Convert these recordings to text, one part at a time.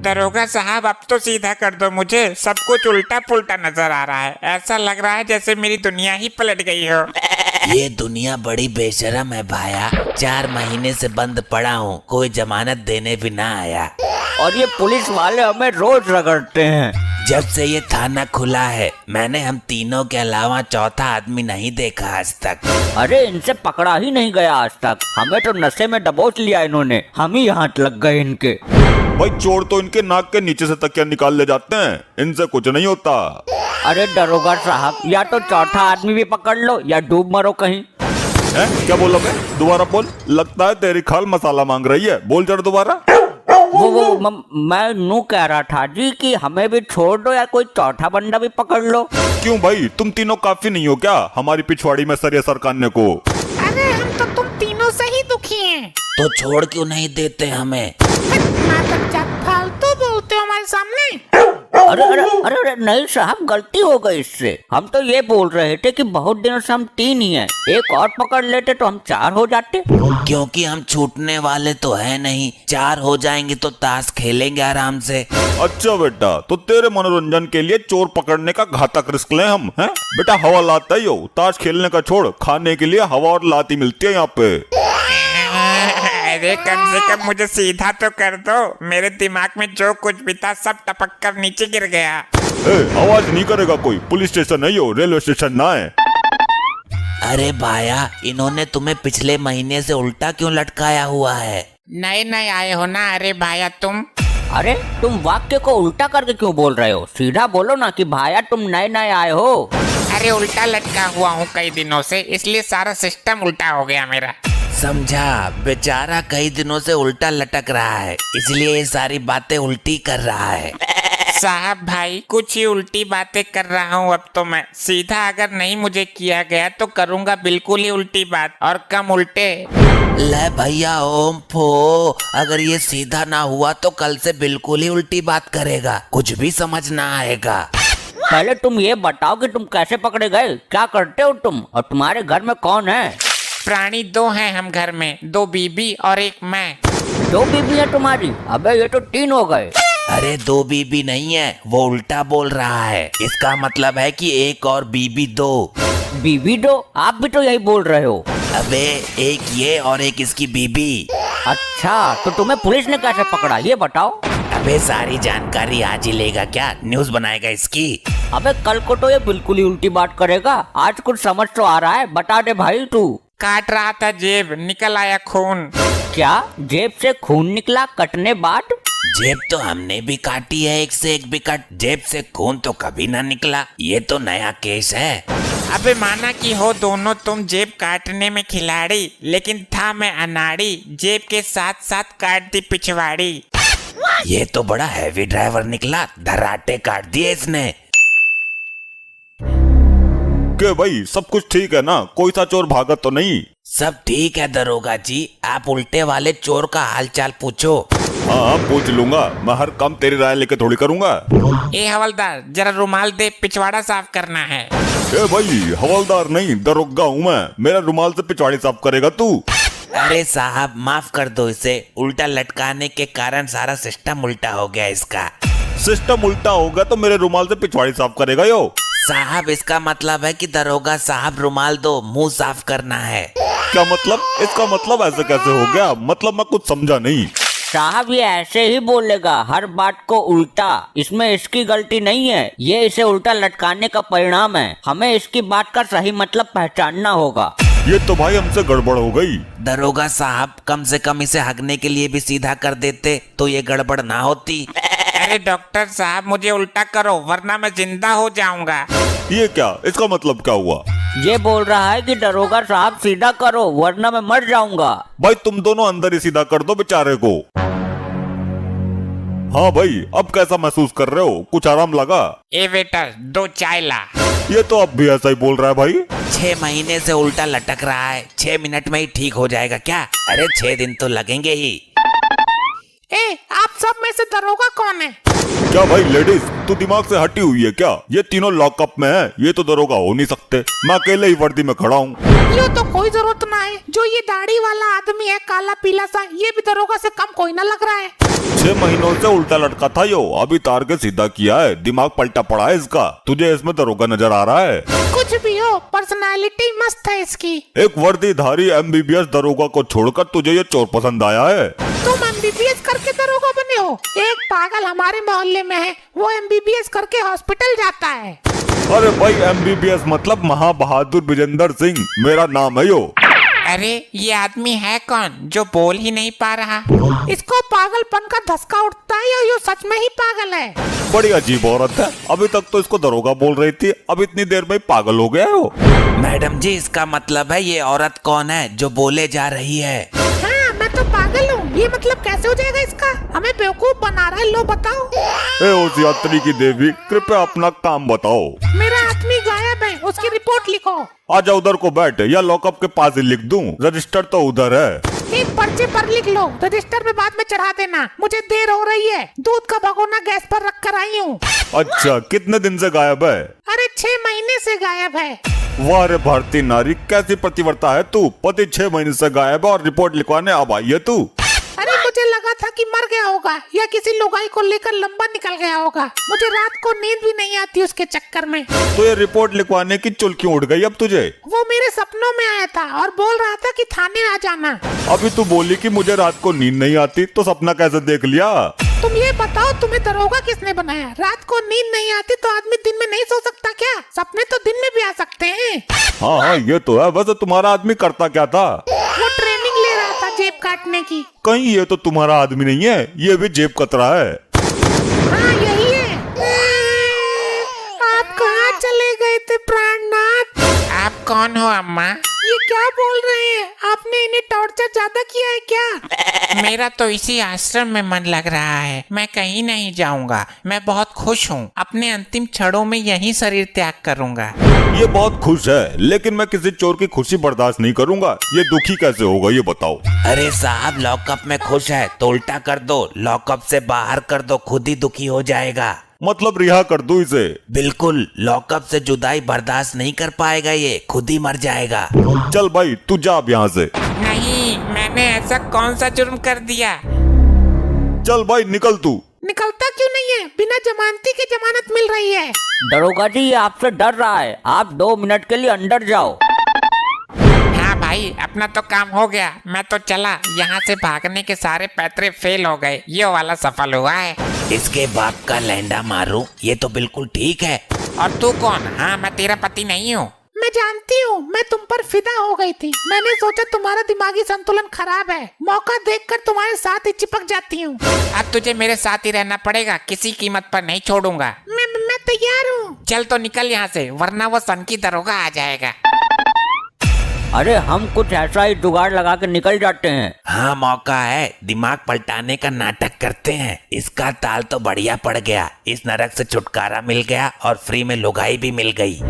दरोगा साहब अब तो सीधा कर दो मुझे, सब कुछ उल्टा पुल्टा नजर आ रहा है। ऐसा लग रहा है जैसे मेरी दुनिया ही पलट गई हो। ये दुनिया बड़ी बेशरम है भाया। 4 महीने से बंद पड़ा हूँ, कोई जमानत देने भी ना आया। और ये पुलिस वाले हमें रोज रगड़ते हैं। जब से ये थाना खुला है मैंने हम तीनों के अलावा चौथा आदमी नहीं देखा आज तक। अरे इनसे पकड़ा ही नहीं गया आज तक। हमें तो नशे में दबोच लिया इन्होंने, हम ही हाथ लग गए इनके। भाई चोर तो इनके नाक के नीचे से तकिया निकाल ले जाते हैं, इनसे कुछ नहीं होता। अरे दरोगा साहब, या तो चौथा आदमी भी पकड़ लो या डूब मरो कहीं। है क्या बोला मैं? दोबारा बोल। लगता है तेरी खाल मसाला मांग रही है, बोल जरा दोबारा। मैं नू कह रहा था जी कि हमें भी छोड़ दो या कोई चौथा बंदा भी पकड़ लो। क्यों भाई, तुम तीनों काफी नहीं हो क्या हमारी पिछवाड़ी में सरिया सरकाने को? अरे हम तो तुम तीनों से ही दुखी हैं। तो छोड़ क्यों नहीं देते हमें? फालतू बोलते हो हमारे सामने। अरे अरे अरे अरे नहीं साहब, गलती हो गई इससे। हम तो ये बोल रहे थे कि बहुत दिनों से हम 3 ही हैं, एक और पकड़ लेते तो हम 4 हो जाते। क्योंकि हम छूटने वाले तो है नहीं, 4 हो जाएंगे तो ताश खेलेंगे आराम से। अच्छा बेटा, तो तेरे मनोरंजन के लिए चोर पकड़ने का घातक रिस्क लें हम, हैं? बेटा हवा लाता ही हो, ताश खेलने का छोड़, खाने के लिए हवा और लाती मिलती है यहाँ पे। अरे कम से कम मुझे सीधा तो कर दो, मेरे दिमाग में जो कुछ भी था सब टपक कर नीचे गिर गया। आवाज नहीं करेगा कोई, पुलिस स्टेशन नहीं हो, रेलवे स्टेशन ना है। अरे भाया, इन्होंने तुम्हें पिछले महीने से उल्टा क्यों लटकाया हुआ है? नए नए आए हो ना? अरे भाया तुम। अरे तुम वाक्य को उल्टा करके क्यों बोल रहे हो? सीधा बोलो ना कि भाया तुम नए नए आए हो। अरे उल्टा लटका हुआ हूँ कई दिनों से, इसलिए सारा सिस्टम उल्टा हो गया मेरा। समझा, बेचारा कई दिनों से उल्टा लटक रहा है, इसलिए ये सारी बातें उल्टी कर रहा है। साहब भाई कुछ ही उल्टी बातें कर रहा हूँ अब तो मैं। सीधा अगर नहीं मुझे किया गया तो करूँगा बिल्कुल ही उल्टी बात, और कम उल्टे। ले भैया ओम फो, अगर ये सीधा ना हुआ तो कल से बिल्कुल ही उल्टी बात करेगा, कुछ भी समझ ना आएगा। पहले तुम ये बताओ कि तुम कैसे पकड़े गए, क्या करते हो तुम, और तुम्हारे घर में कौन है? प्राणी 2 हैं हम घर में, 2 बीबी और 1 मैं। 2 बीबी है तुम्हारी? अबे ये तो 3 हो गए। अरे 2 बीबी नहीं है, वो उल्टा बोल रहा है। इसका मतलब है कि 1 और बीबी 2। बीबी 2? आप भी तो यही बोल रहे हो। अबे 1 ये और 1 इसकी बीबी। अच्छा, तो तुम्हें पुलिस ने कैसे पकड़ा ये बताओ। अबे सारी जानकारी आज ही लेगा क्या? न्यूज़ बनाएगा इसकी? अबे कल को तो ये बिल्कुल ही उल्टी बात करेगा, आज कुछ समझ तो आ रहा है, बता दे भाई तू। काट रहा था जेब, निकल आया खून। क्या जेब से खून निकला कटने बाद? जेब तो हमने भी काटी है, 1 से 1 भी कट, जेब से खून तो कभी ना निकला। ये तो नया केस है। अबे माना कि हो दोनों तुम जेब काटने में खिलाड़ी, लेकिन था मैं अनाड़ी, जेब के साथ साथ काट दी पिछवाड़ी। ये तो बड़ा हैवी ड्राइवर निकला, धराटे काट दिए इसने। के भाई सब कुछ ठीक है ना? कोई सा चोर भागा तो नहीं? सब ठीक है दरोगा जी, आप उल्टे वाले चोर का हालचाल पूछो। हाँ पूछ लूंगा, मैं हर काम तेरी राय लेके थोड़ी करूंगा। ए हवलदार जरा रुमाल दे, पिछवाड़ा साफ करना है। ए भाई हवलदार नहीं, दरोगा हूँ मैं, मेरा रुमाल से पिछवाड़ी साफ करेगा तू? अरे साहब माफ कर दो इसे, उल्टा लटकाने के कारण सारा सिस्टम उल्टा हो गया इसका। सिस्टम उल्टा होगा तो मेरे रुमाल से पिछवाड़ी साफ करेगा यो? साहब इसका मतलब है कि दरोगा साहब रुमाल दो, मुंह साफ करना है। क्या मतलब? इसका मतलब ऐसे कैसे हो गया? मतलब मैं कुछ समझा नहीं। साहब ये ऐसे ही बोलेगा हर बात को उल्टा, इसमें इसकी गलती नहीं है, ये इसे उल्टा लटकाने का परिणाम है। हमें इसकी बात का सही मतलब पहचानना होगा। ये तो भाई हमसे गड़बड़ हो गई। दरोगा साहब कम से कम इसे हगने के लिए भी सीधा कर देते तो ये गड़बड़ ना होती। अरे डॉक्टर साहब मुझे उल्टा करो वरना मैं जिंदा हो जाऊंगा। ये क्या? इसका मतलब क्या हुआ? ये बोल रहा है कि दरोगा साहब सीधा करो वरना मैं मर जाऊंगा। भाई तुम दोनों अंदर ही सीधा कर दो बेचारे को। हाँ भाई अब कैसा महसूस कर रहे हो? कुछ आराम लगा? ए वेटर 2 चाय ला। ये तो अब भी ऐसा ही बोल रहा है भाई। 6 महीने से उल्टा लटक रहा है, 6 मिनट में ही ठीक हो जाएगा क्या? अरे 6 दिन तो लगेंगे ही। ए आप सब में से दरोगा कौन है? क्या भाई लेडीज तू दिमाग से हटी हुई है क्या? ये तीनों लॉकअप में है, ये तो दरोगा हो नहीं सकते। मैं अकेले ही वर्दी में खड़ा हूँ। ये तो कोई जरूरत ना है, जो ये दाढ़ी वाला आदमी है काला पीला सा, ये भी दरोगा से कम कोई ना लग रहा है। 6 महीनों से उल्टा लटका था यो, अभी तार के सीधा किया है, दिमाग पलटा पड़ा है इसका। तुझे इसमें दरोगा नजर आ रहा है? कुछ भी हो, पर्सनालिटी मस्त है इसकी। एक वर्दीधारी MBBS दरोगा को छोड़कर तुझे ये चोर पसंद आया है? तुम MBBS करके दरोगा बने हो? एक पागल हमारे मोहल्ले में है, वो MBBS करके हॉस्पिटल जाता है। अरे भाई, MBBS मतलब महाबहादुर विजेंद्र सिंह मेरा नाम है यो। अरे ये आदमी है कौन जो बोल ही नहीं पा रहा? इसको पागलपन का धसका उठता है या ये सच में ही पागल है? बड़ी अजीब औरत है, अभी तक तो इसको दरोगा बोल रही थी, अब इतनी देर में ही पागल हो गया हो। मैडम जी, इसका मतलब है ये औरत कौन है जो बोले जा रही है? हाँ, मैं तो पागल हूँ। ये मतलब कैसे हो जाएगा इसका? हमें बेवकूफ बना रहा है, लो बताओ। ए उस यात्री की देवी, कृपया अपना काम बताओ। मेरा आदमी गायब है, उसकी रिपोर्ट लिखो। आजा उधर को बैठ, या लॉकअप के पास ही लिख दूं, रजिस्टर तो उधर है। एक पर्चे पर लिख लो, रजिस्टर में बाद में चढ़ा देना। मुझे देर हो रही है, दूध का भगोना गैस पर रख कर आई हूँ। अच्छा, कितने दिन से गायब है? अरे 6 महीने से गायब है। वाह रे भारतीय नारी, कैसी प्रतिवर्ता है तू। पति 6 महीने से गायब है और रिपोर्ट लिखवाने अब आई है तू। अरे मुझे लगा था कि मर गया होगा या किसी लुगाई को लेकर लंबा निकल गया होगा। मुझे रात को नींद भी नहीं आती उसके चक्कर में। तो ये रिपोर्ट लिखवाने की चुल्की उड़ गई अब तुझे? वो मेरे सपनों में आया था और बोल रहा था कि थाने आ जाना। अभी तू बोली कि मुझे रात को नींद नहीं आती, तो सपना कैसे देख लिया? तुम ये बताओ, तुम्हें दरोगा किसने बनाया? रात को नींद नहीं आती तो आदमी दिन में नहीं सो सकता क्या? सपने तो दिन में भी आ सकते हैं। हाँ हाँ, ये तो है। वैसे तुम्हारा आदमी करता क्या था? वो ट्रेनिंग ले रहा था जेब काटने की। कहीं ये तो तुम्हारा आदमी नहीं है, ये भी जेब कतरा है। हाँ यही है। आप कहाँ चले गए थे प्राणनाथ? आप कौन हो अम्मा? ये क्या बोल रहे हैं? आपने इन्हें टॉर्चर ज्यादा किया है क्या? मेरा तो इसी आश्रम में मन लग रहा है, मैं कहीं नहीं जाऊंगा। मैं बहुत खुश हूँ, अपने अंतिम क्षणों में यही शरीर त्याग करूंगा। ये बहुत खुश है, लेकिन मैं किसी चोर की खुशी बर्दाश्त नहीं करूंगा। ये दुखी कैसे होगा ये बताओ? अरे साहब, लॉकअप में खुश है तो उल्टा कर दो, लॉकअप से बाहर कर दो, खुद ही दुखी हो जाएगा। मतलब रिहा कर दूं इसे? बिल्कुल, लॉकअप से जुदाई बर्दाश्त नहीं कर पाएगा, ये खुद ही मर जाएगा। चल भाई, तू जा अब यहाँ से। नहीं, मैंने ऐसा कौन सा जुर्म कर दिया? चल भाई, निकल तू। निकलता क्यों नहीं है? बिना जमानती के जमानत मिल रही है। दरोगा जी, ये आपसे डर रहा है, आप 2 मिनट के लिए अंदर जाओ। हाँ भाई, अपना तो काम हो गया, मैं तो चला। यहाँ से भागने के सारे पैतरे फेल हो गए, ये वाला सफल हुआ है। इसके बाप का लैंडा मारूं, ये तो बिल्कुल ठीक है। और तू कौन? हाँ, मैं तेरा पति नहीं हूँ। मैं जानती हूँ, मैं तुम पर फिदा हो गई थी। मैंने सोचा तुम्हारा दिमागी संतुलन खराब है, मौका देखकर तुम्हारे साथ ही चिपक जाती हूँ। अब तुझे मेरे साथ ही रहना पड़ेगा, किसी कीमत पर नहीं छोड़ूंगा। मैं तैयार हूँ। चल तो निकल यहाँ से, वरना वो सन की दरोगा आ जाएगा। अरे हम कुछ ऐसा ही जुगाड़ लगा के निकल जाते हैं। हाँ, मौका है, दिमाग पलटाने का नाटक करते हैं। इसका ताल तो बढ़िया पड़ गया, इस नरक से छुटकारा मिल गया और फ्री में लुगाई भी मिल गई।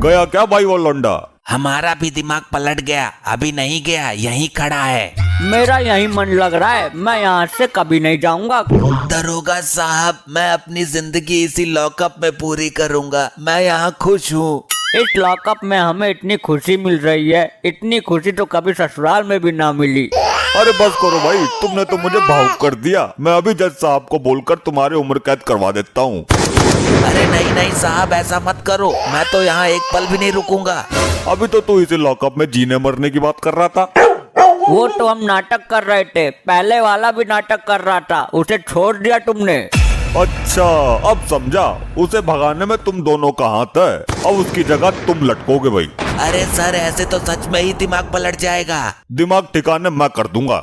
गया क्या भाई वो लौंडा? हमारा भी दिमाग पलट गया, अभी नहीं गया, यहीं खड़ा है। मेरा यही मन लग रहा है, मैं यहाँ से कभी नहीं जाऊंगा। दरोगा साहब, मैं अपनी जिंदगी इसी लॉकअप में पूरी करूंगा, मैं यहाँ खुश हूँ। इस लॉकअप में हमें इतनी खुशी मिल रही है, इतनी खुशी तो कभी ससुराल में भी ना मिली। अरे बस करो भाई, तुमने तो मुझे भावुक कर दिया। मैं अभी जज साहब को बोलकर तुम्हारी उम्र कैद करवा देता हूँ। अरे नहीं नहीं साहब, ऐसा मत करो, मैं तो यहाँ एक पल भी नहीं रुकूंगा। अभी तो तू इसी लॉकअप में जीने मरने की बात कर रहा था। वो तो हम नाटक कर रहे थे, पहले वाला भी नाटक कर रहा था, उसे छोड़ दिया तुमने। अच्छा, अब समझा, उसे भगाने में तुम दोनों का हाथ है, अब उसकी जगह तुम लटकोगे भाई। अरे सर, ऐसे तो सच में ही दिमाग पलट जाएगा। दिमाग ठिकाने मैं कर दूंगा।